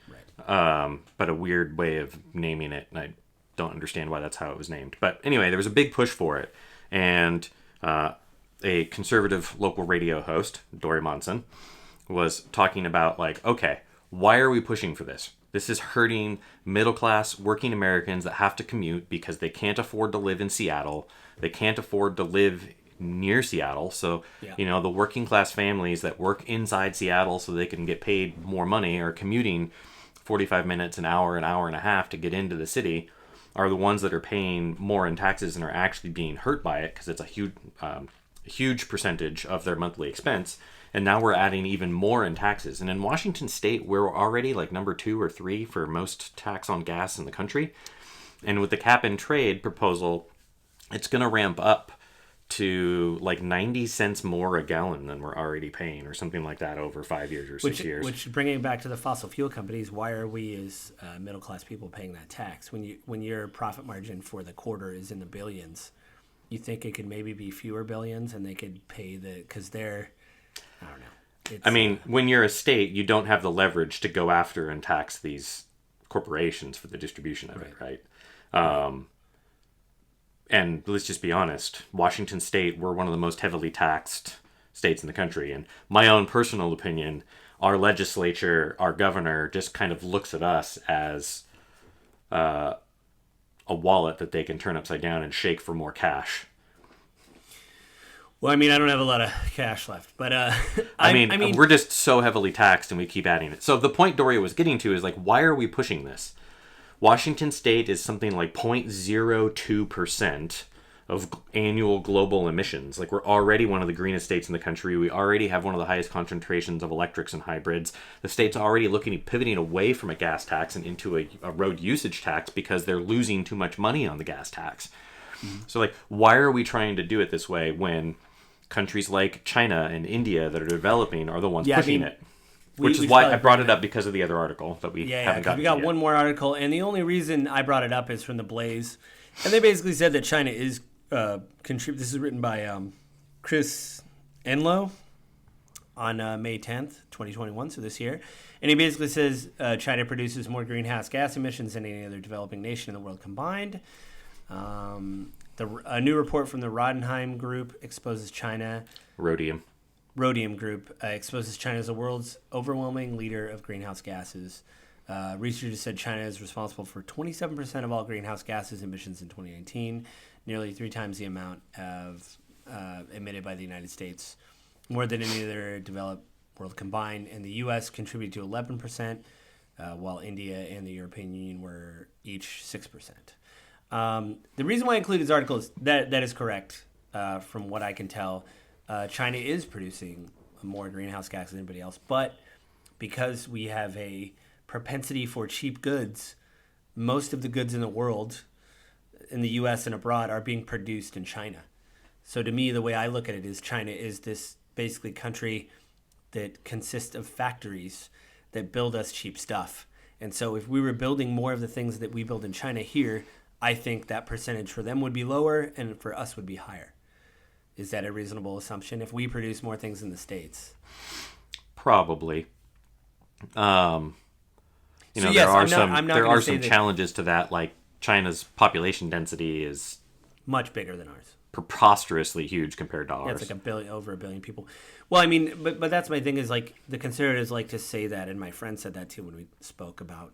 right? But a weird way of naming it, and I don't understand why that's how it was named. But anyway, there was a big push for it, and a conservative local radio host, Dory Monson, was talking about like, okay, why are we pushing for this? This is hurting middle-class working Americans that have to commute because they can't afford to live in Seattle. They can't afford to live near Seattle. So, the working-class families that work inside Seattle so they can get paid more money are commuting 45 minutes, an hour and a half to get into the city are the ones that are paying more in taxes and are actually being hurt by it because it's a huge percentage of their monthly expense. And now we're adding even more in taxes. And in Washington State, we're already like number 2 or 3 for most tax on gas in the country. And with the cap and trade proposal, it's going to ramp up to like 90 cents more a gallon than we're already paying or something like that over 5 years or 6 years. Which, bringing it back to the fossil fuel companies, why are we as middle-class people paying that tax? When your profit margin for the quarter is in the billions, you think it could maybe be fewer billions and they could pay because they're... I don't know. When you're a state, you don't have the leverage to go after and tax these corporations for the distribution of it, right? And let's just be honest, Washington State, we're one of the most heavily taxed states in the country. And my own personal opinion, our legislature, our governor, just kind of looks at us as a wallet that they can turn upside down and shake for more cash. Well, I mean, I don't have a lot of cash left, but I mean, we're just so heavily taxed and we keep adding it. So the point Doria was getting to is like, why are we pushing this? Washington State is something like 0.02% of annual global emissions. Like, we're already one of the greenest states in the country. We already have one of the highest concentrations of electrics and hybrids. The state's already looking at pivoting away from a gas tax and into a road usage tax because they're losing too much money on the gas tax. Mm-hmm. So, like, why are we trying to do it this way when countries like China and India that are developing are the ones pushing it? Which is why I brought it up, because of the other article that we haven't gotten to. We got yet. one more article, and the only reason I brought it up is from The Blaze. And they basically said that China is this is written by Chris Enlow on May 10th, 2021, so this year. And he basically says China produces more greenhouse gas emissions than any other developing nation in the world combined. A new report from the Rodenheim Group exposes China... Rhodium Group exposes China as the world's overwhelming leader of greenhouse gases. Researchers said China is responsible for 27% of all greenhouse gases emissions in 2019, nearly 3 times the amount of emitted by the United States, more than any other developed world combined. And the U.S. contributed to 11%, while India and the European Union were each 6%. The reason why I included this article is that is correct, from what I can tell. China is producing more greenhouse gases than anybody else, but because we have a propensity for cheap goods, most of the goods in the world, in the U.S. and abroad, are being produced in China. So to me, the way I look at it is China is this basically country that consists of factories that build us cheap stuff. And so if we were building more of the things that we build in China here, I think that percentage for them would be lower and for us would be higher. Is that a reasonable assumption if we produce more things in the States? Probably. There are some challenges to that, like China's population density is much bigger than ours. Preposterously huge compared to ours. Yeah, it's like over a billion people. Well, I mean, but that's my thing is like the conservatives like to say that, and my friend said that too when we spoke about,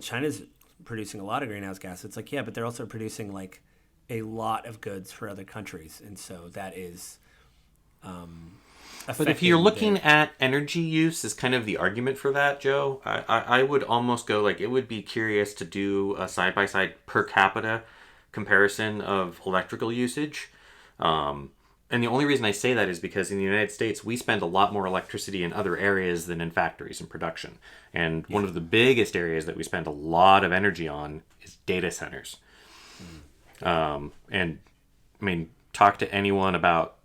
China's producing a lot of greenhouse gas. It's like, yeah, but they're also producing like a lot of goods for other countries, and so that is but if you're looking at energy use as kind of the argument for that, Joe, I would almost go like, it would be curious to do a side-by-side per capita comparison of electrical usage. And the only reason I say that is because in the United States, we spend a lot more electricity in other areas than in factories and production. And one of the biggest areas that we spend a lot of energy on is data centers. And I mean, talk to anyone about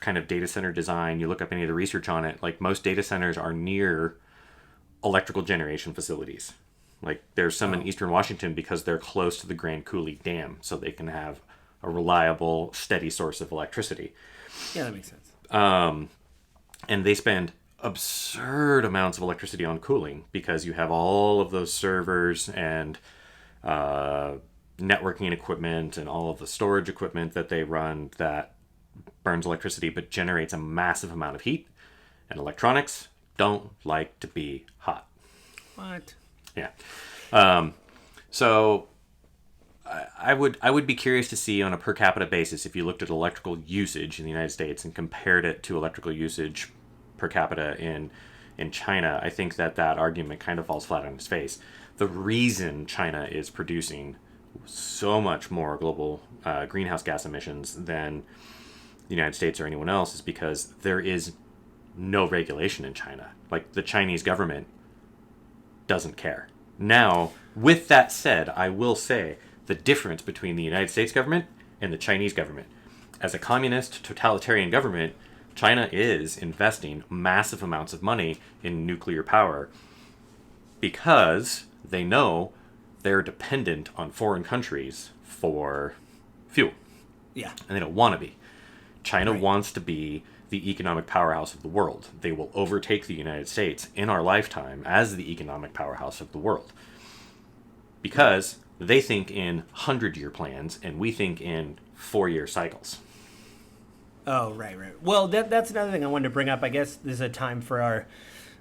kind of data center design. You look up any of the research on it, like most data centers are near electrical generation facilities. Like there's some in Eastern Washington because they're close to the Grand Coulee Dam, so they can have a reliable, steady source of electricity. Yeah, that makes sense. And they spend absurd amounts of electricity on cooling because you have all of those servers and networking equipment and all of the storage equipment that they run that burns electricity but generates a massive amount of heat. And electronics don't like to be hot. What? Yeah. So I would be curious to see on a per capita basis, if you looked at electrical usage in the United States and compared it to electrical usage per capita in China, I think that argument kind of falls flat on its face. The reason China is producing so much more global greenhouse gas emissions than the United States or anyone else is because there is no regulation in China. Like, the Chinese government doesn't care. Now, with that said, I will say the difference between the United States government and the Chinese government. As a communist, totalitarian government, China is investing massive amounts of money in nuclear power because they know they're dependent on foreign countries for fuel. Yeah. And they don't want to be. China wants to be the economic powerhouse of the world. They will overtake the United States in our lifetime as the economic powerhouse of the world. Because they think in 100-year plans and we think in 4-year cycles. Oh, right. Well, that's another thing I wanted to bring up. I guess this is a time for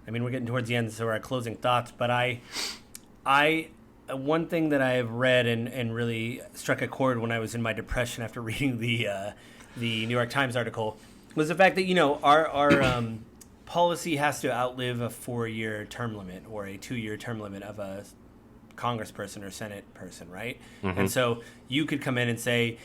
we're getting towards the end, so our closing thoughts. But one thing that I have read and really struck a chord when I was in my depression after reading the the New York Times article was the fact that, you know, our policy has to outlive a 4-year term limit or a 2-year term limit of a congressperson or Senate person, right? Mm-hmm. And so you could come in and say,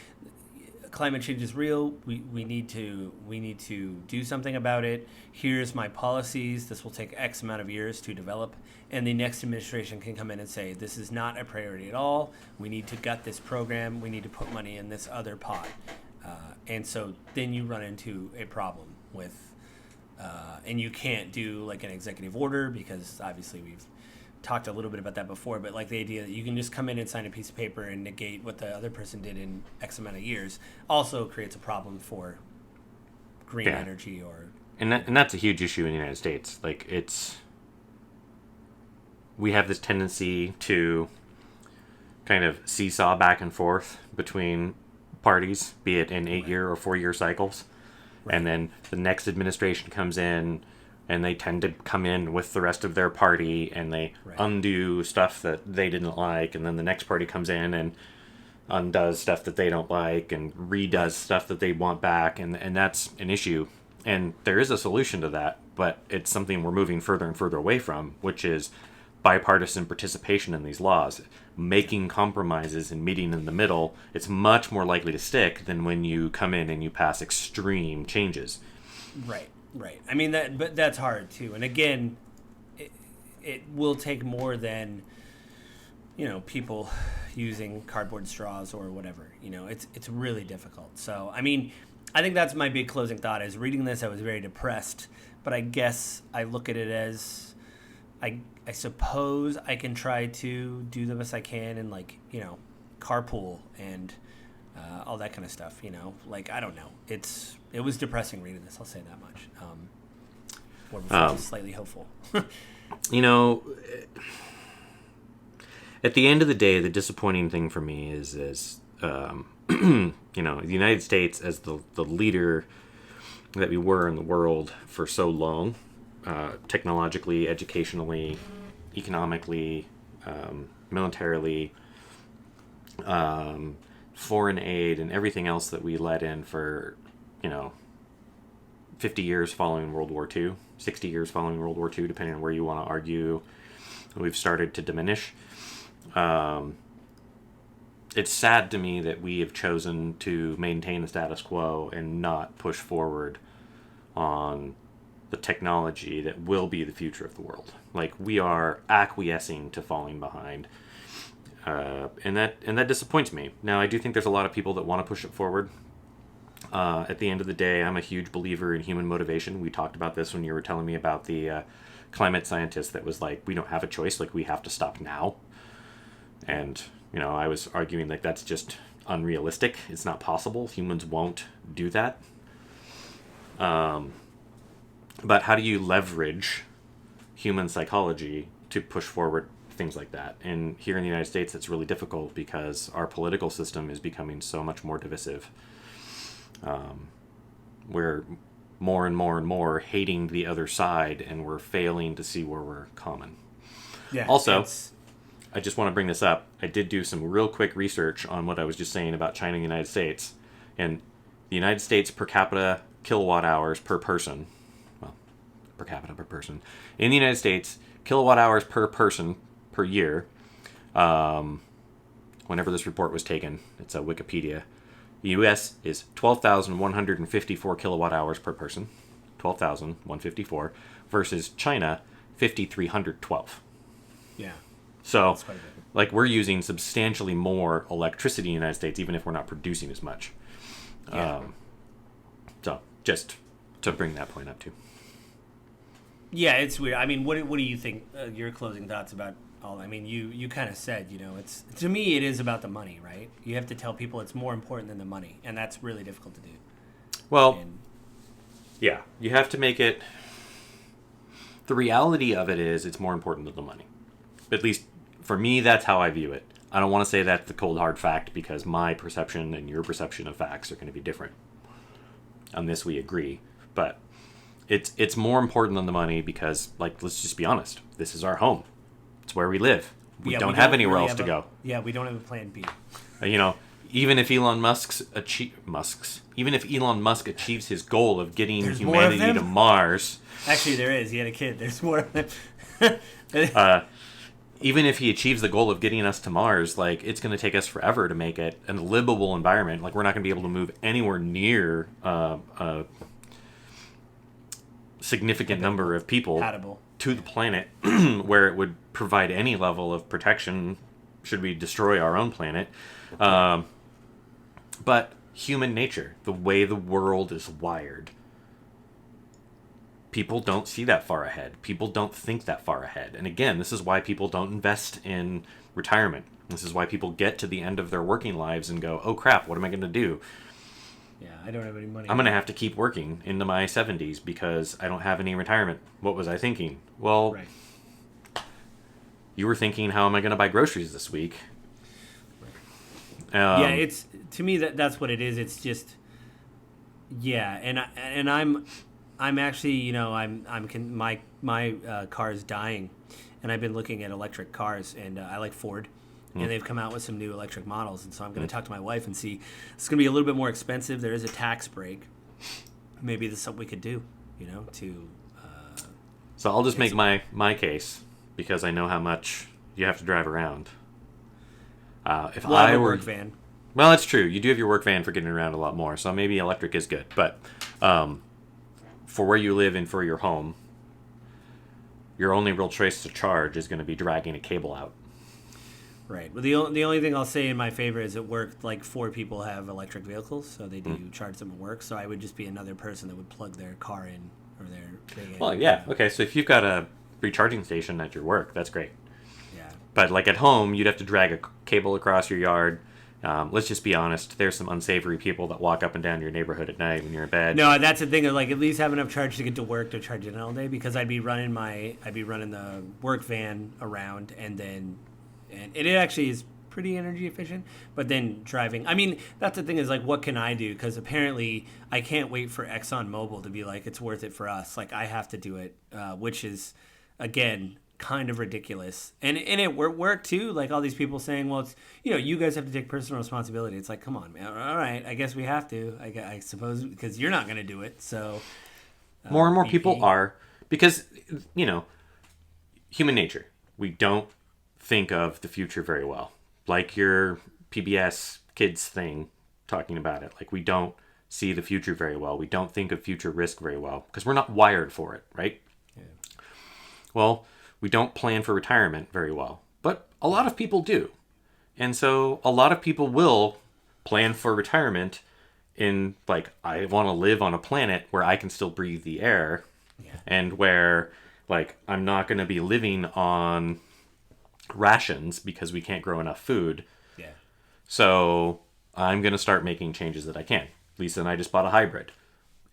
climate change is real. We need to do something about it. Here's my policies. This will take X amount of years to develop. And the next administration can come in and say, this is not a priority at all. We need to gut this program. We need to put money in this other pot. And so then you run into a problem with, and you can't do like an executive order, because obviously we've talked a little bit about that before, but like the idea that you can just come in and sign a piece of paper and negate what the other person did in X amount of years also creates a problem for green energy and that's a huge issue in the United States. Like, we have this tendency to kind of seesaw back and forth between parties, be it in 8-year or 4-year cycles. Right. And then the next administration comes in and they tend to come in with the rest of their party and they undo stuff that they didn't like. And then the next party comes in and undoes stuff that they don't like and redoes stuff that they want back. And that's an issue. And there is a solution to that, but it's something we're moving further and further away from, which is bipartisan participation in these laws, making compromises and meeting in the middle. It's much more likely to stick than when you come in and you pass extreme changes. Right. I mean, but that's hard too. And again, it will take more than, you know, people using cardboard straws or whatever. You know, it's really difficult. So, I mean, I think that's my big closing thought. Is reading this, I was very depressed, but I guess I look at it as, I suppose I can try to do the best I can and, like, you know, carpool and all that kind of stuff, you know. Like, I don't know. It was depressing reading this, I'll say that much. Slightly hopeful. You know, at the end of the day, the disappointing thing for me is you know, the United States as the leader that we were in the world for so long, technologically, educationally, economically, militarily, foreign aid, and everything else that we let in for, you know, 50 years following World War II, 60 years following World War II, depending on where you want to argue, we've started to diminish. It's sad to me that we have chosen to maintain the status quo and not push forward on the technology that will be the future of the world. Like, we are acquiescing to falling behind. And that disappoints me. Now, I do think there's a lot of people that want to push it forward. At the end of the day, I'm a huge believer in human motivation. We talked about this when you were telling me about the climate scientist that was like, we don't have a choice, like, we have to stop now. And, you know, I was arguing like that's just unrealistic. It's not possible. Humans won't do that. But how do you leverage human psychology to push forward things like that? And here in the United States, it's really difficult because our political system is becoming so much more divisive. We're more and more and more hating the other side, and we're failing to see where we're common. Yeah. Also, I just want to bring this up. I did do some real quick research on what I was just saying about China and the United States. And the United States per capita kilowatt hours per person, well, per capita per person. In the United States, kilowatt hours per person per year, whenever this report was taken, it's a Wikipedia. The U.S. is 12,154 kilowatt hours per person, 12,154, versus China, 5,312. Yeah. So, like, we're using substantially more electricity in the United States, even if we're not producing as much. Yeah. So, just to bring that point up, too. Yeah, it's weird. I mean, what do you think, your closing thoughts about all? I mean, you kind of said, you know, it's, to me, it is about the money, right? You have to tell people it's more important than the money, and that's really difficult to do. Well, yeah, you have to make it, the reality of it is it's more important than the money. At least, for me, that's how I view it. I don't want to say that's the cold hard fact, because my perception and your perception of facts are going to be different. On this, we agree. But it's more important than the money because, like, let's just be honest. This is our home. It's where we live. We don't have anywhere else to go. Yeah, we don't have a plan B. You know, even if Elon even if Elon Musk achieves his goal of getting humanity to Mars, actually there is. He had a kid. There's more of them. Even if he achieves the goal of getting us to Mars, like, it's going to take us forever to make it a livable environment. Like, we're not going to be able to move anywhere near a significant number of people to the planet where it would provide any level of protection should we destroy our own planet. But human nature, the way the world is wired, people don't see that far ahead. People don't think that far ahead. And again, this is why people don't invest in retirement. This is why people get to the end of their working lives and go, oh crap, what am I going to do? Yeah, I don't have any money. I'm going to have to keep working into my 70s because I don't have any retirement. What was I thinking? Well, right. You were thinking, how am I going to buy groceries this week? Yeah, it's, to me, that's what it is. It's just, yeah, and I'm actually, you know, my car is dying, and I've been looking at electric cars, and I like Ford, and they've come out with some new electric models, and so I'm going to talk to my wife and see. It's going to be a little bit more expensive. There is a tax break. Maybe this is something we could do, you know, to. So I'll just make my case because I know how much you have to drive around. If I have a were work van. Well, it's true. You do have your work van for getting around a lot more, so maybe electric is good, but. For where you live and for your home, your only real choice to charge is going to be dragging a cable out. Right. Well, the only thing I'll say in my favor is at work, like 4 people have electric vehicles, so they do charge them at work. So I would just be another person that would plug their car in or their thing in. Well, yeah. Okay, so if you've got a recharging station at your work, that's great. Yeah. But like at home, you'd have to drag a cable across your yard. Let's just be honest. There's some unsavory people that walk up and down your neighborhood at night when you're in bed. No, that's the thing. Of like, at least have enough charge to get to work to charge it all day, because I'd be running the work van around, and it actually is pretty energy efficient. But then driving, I mean, that's the thing is like, what can I do? Because apparently I can't wait for ExxonMobil to be like, it's worth it for us. Like, I have to do it, which is again kind of ridiculous. And it work too, like all these people saying, well, it's, you know, you guys have to take personal responsibility. It's like, come on, man. All right, I guess we have to, I suppose, because you're not going to do it. So more and more people are, because, you know, human nature, we don't think of the future very well. Like your PBS kids thing talking about it, like, we don't see the future very well. We don't think of future risk very well because we're not wired for it, right? Yeah. Well, we don't plan for retirement very well, but a lot of people do. And so a lot of people will plan for retirement in, like, I want to live on a planet where I can still breathe the air, and where, like, I'm not going to be living on rations because we can't grow enough food. Yeah. So I'm going to start making changes that I can. Lisa and I just bought a hybrid,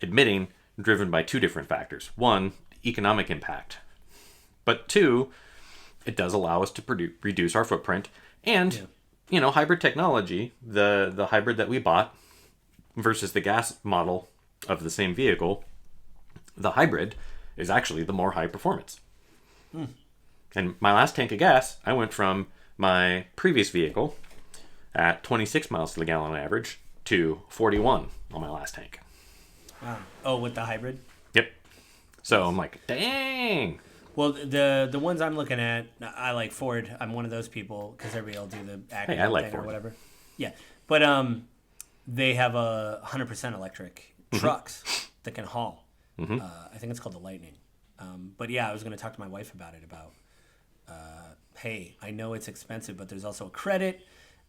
driven by 2 different factors. 1, economic impact. But 2, it does allow us to reduce our footprint. And, you know, hybrid technology, the hybrid that we bought versus the gas model of the same vehicle, the hybrid is actually the more high performance. And my last tank of gas, I went from my previous vehicle at 26 miles to the gallon on average to 41 on my last tank. Wow. Oh, with the hybrid? Yep. So I'm like, dang. Well, the ones I'm looking at, I like Ford. I'm one of those people because everybody will do the Acura I like thing Ford. or whatever. Yeah, but they have 100% electric trucks that can haul. I think it's called the Lightning. But yeah, I was going to talk to my wife about it. Hey, I know it's expensive, but there's also a credit,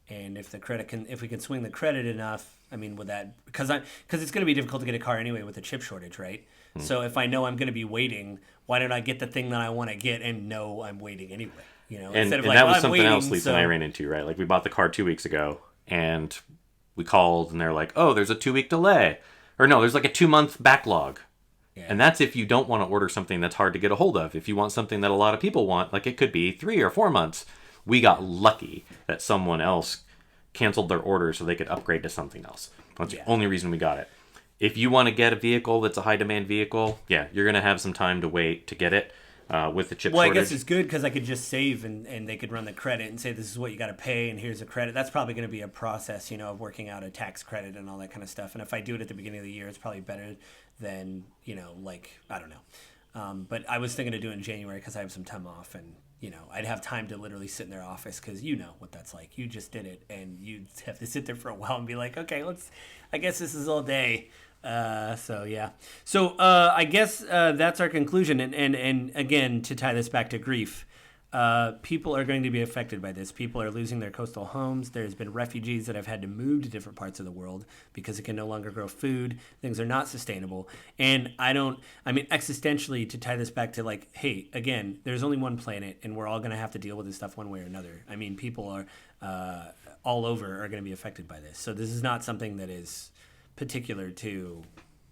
and if we can swing the credit enough, I mean, with that, because it's going to be difficult to get a car anyway with the chip shortage, right? So if I know I'm going to be waiting, why don't I get the thing that I want to get and know I'm waiting anyway? You know, and that was something else Lisa and I ran into, right? Like, we bought the car 2 weeks ago, and we called, and they're like, oh, there's a 2-week delay. Or no, there's like a 2-month backlog. Yeah. And that's if you don't want to order something that's hard to get a hold of. If you want something that a lot of people want, like, it could be 3 or 4 months. We got lucky that someone else canceled their order so they could upgrade to something else. That's the only reason we got it. If you want to get a vehicle that's a high demand vehicle, yeah, you're going to have some time to wait to get it. with the chip Well, shortage. I guess it's good because I could just save and they could run the credit and say this is what you got to pay and here's a credit. That's probably going to be a process, of working out a tax credit and all that kind of stuff. And if I do it at the beginning of the year, it's probably better than, I don't know. But I was thinking of doing it in January because I have some time off and, I'd have time to literally sit in their office because you know what that's like. You just did it and you'd have to sit there for a while and be like, okay, I guess this is all day. So yeah. So I guess that's our conclusion. And again, to tie this back to grief, people are going to be affected by this. People are losing their coastal homes. There's been refugees that have had to move to different parts of the world because it can no longer grow food. Things are not sustainable. And existentially, to tie this back to like, hey, again, there's only one planet and we're all going to have to deal with this stuff one way or another. I mean, people are all over are going to be affected by this. So this is not something that is particular to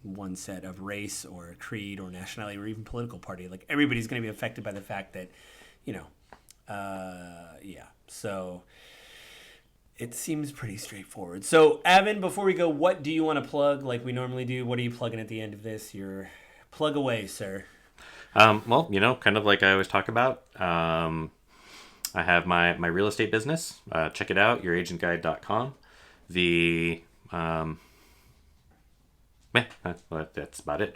one set of race or creed or nationality or even political party. Like everybody's going to be affected by the fact that, so it seems pretty straightforward. So Avin, before we go, what do you want to plug like we normally do? What are you plugging at the end of this? Your plug away, sir. Well, kind of like I always talk about, I have my real estate business. Check it out, youragentguide.com. That's about it.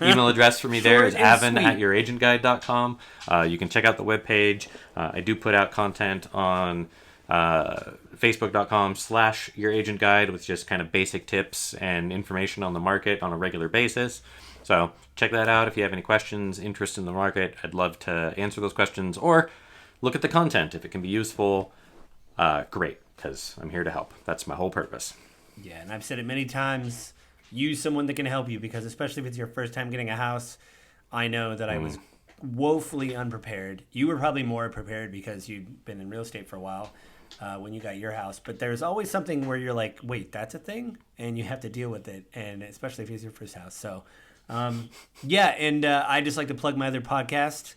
Email address for me there is avin@youragentguide.com. You can check out the webpage. I do put out content on facebook.com/youragentguide with just kind of basic tips and information on the market on a regular basis. So check that out if you have any questions, interest in the market. I'd love to answer those questions or look at the content. If it can be useful, great, because I'm here to help. That's my whole purpose. Yeah, and I've said it many times, use someone that can help you because especially if it's your first time getting a house, I know that I was woefully unprepared. You were probably more prepared because you've been in real estate for a while when you got your house. But there's always something where you're like, wait, that's a thing? And you have to deal with it, and especially if it's your first house. So, I just like to plug my other podcast.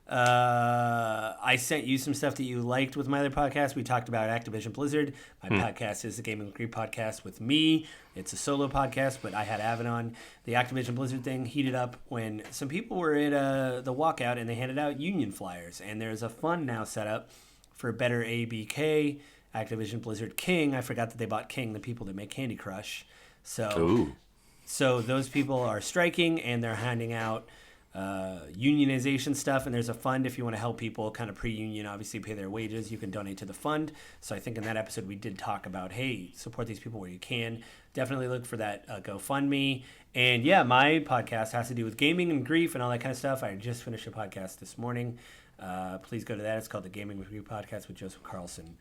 I sent you some stuff that you liked with my other podcast. We talked about Activision Blizzard. My podcast is the Gaming with Grief podcast with me. It's a solo podcast, but I had Avin on. The Activision Blizzard thing heated up when some people were at the walkout and they handed out union flyers. And there's a fund now set up for Better ABK, Activision Blizzard King. I forgot that they bought King, the people that make Candy Crush. So those people are striking and they're handing out unionization stuff, and there's a fund if you want to help people kind of pre-union, obviously pay their wages, you can donate to the fund. So I think in that episode we did talk about, hey, support these people where you can. Definitely look for that GoFundMe. And yeah, my podcast has to do with gaming and grief and all that kind of stuff. I just finished a podcast this morning. Please go to that. It's called the Gaming with Grief podcast with Joseph Carlson.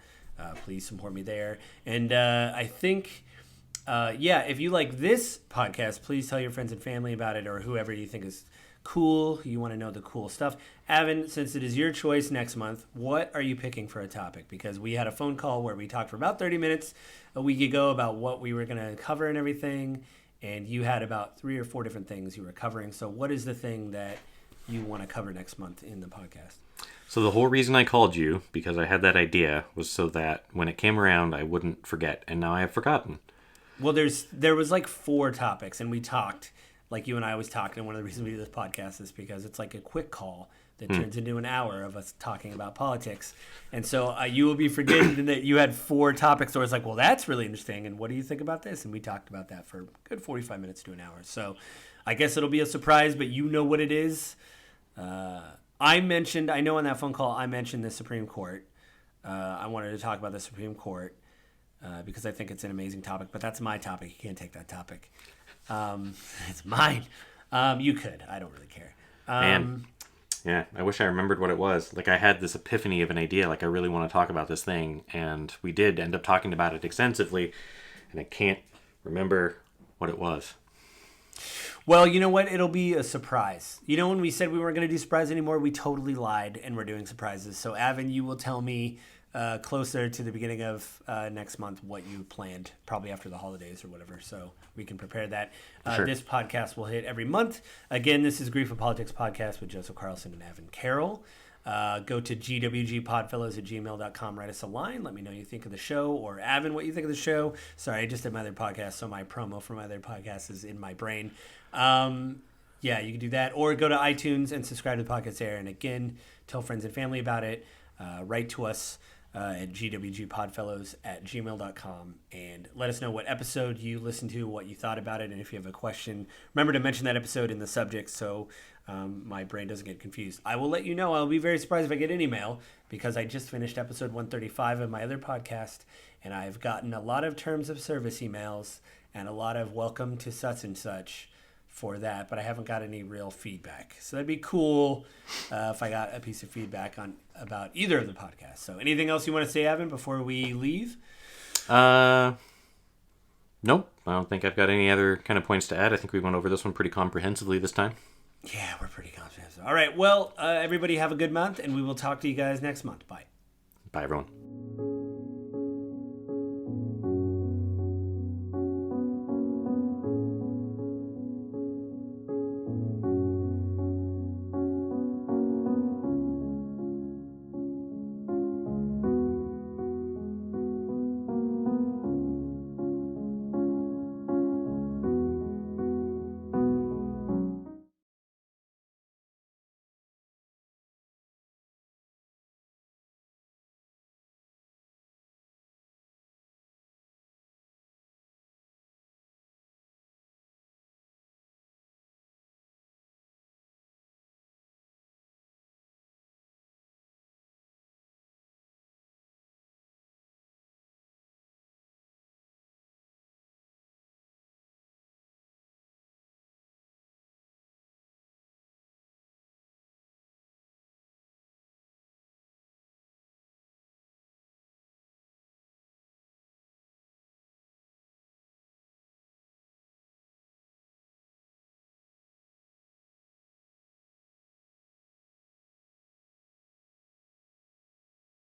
Please support me there. And I think if you like this podcast, please tell your friends and family about it or whoever you think is cool, you want to know the cool stuff. Avin, since it is your choice next month, what are you picking for a topic? Because we had a phone call where we talked for about 30 minutes a week ago about what we were going to cover and everything, and you had about 3 or 4 different things you were covering. So what is the thing that you want to cover next month in the podcast? So the whole reason I called you, because I had that idea, was so that when it came around, I wouldn't forget, and now I have forgotten. Well, there was like 4 topics, and we talked. Like you and I always talk, and one of the reasons we do this podcast is because it's like a quick call that turns into an hour of us talking about politics. And so you will be forgetting that you had 4 topics, so it's like, well, that's really interesting, and what do you think about this? And we talked about that for a good 45 minutes to an hour. So I guess it'll be a surprise, but you know what it is. I know on that phone call, I mentioned the Supreme Court. I wanted to talk about the Supreme Court because I think it's an amazing topic, but that's my topic. You can't take that topic. It's mine. You could. I don't really care. Yeah, I wish I remembered what it was. Like, I had this epiphany of an idea, like, I really want to talk about this thing, and we did end up talking about it extensively, and I can't remember what it was. Well, you know what? It'll be a surprise. You know, when we said we weren't going to do surprise anymore, we totally lied, and we're doing surprises. So, Avin, you will tell me closer to the beginning of next month what you planned, probably after the holidays or whatever, so we can prepare that. Sure. This podcast will hit every month. Again, this is Grief of Politics podcast with Joseph Carlson and Avin Carroll. Go to gwgpodfellows@gmail.com, write us a line, let me know what you think of the show, or Avin, what you think of the show. Sorry, I just did my other podcast, so my promo for my other podcast is in my brain. Yeah, you can do that. Or go to iTunes and subscribe to the podcast there. And again, tell friends and family about it. Write to us at gwgpodfellows@gmail.com and let us know what episode you listened to, what you thought about it, and if you have a question, remember to mention that episode in the subject so my brain doesn't get confused. I will let you know. I'll be very surprised if I get an email because I just finished episode 135 of my other podcast, and I've gotten a lot of terms of service emails and a lot of welcome to such and such for that, but I haven't got any real feedback. So that'd be cool if I got a piece of feedback about either of the podcasts. So anything else you want to say, Evan, before we leave? Nope. I don't think I've got any other kind of points to add. I think we went over this one pretty comprehensively this time. Yeah, we're pretty comprehensive. All right. Well, everybody have a good month, and we will talk to you guys next month. Bye. Bye, everyone.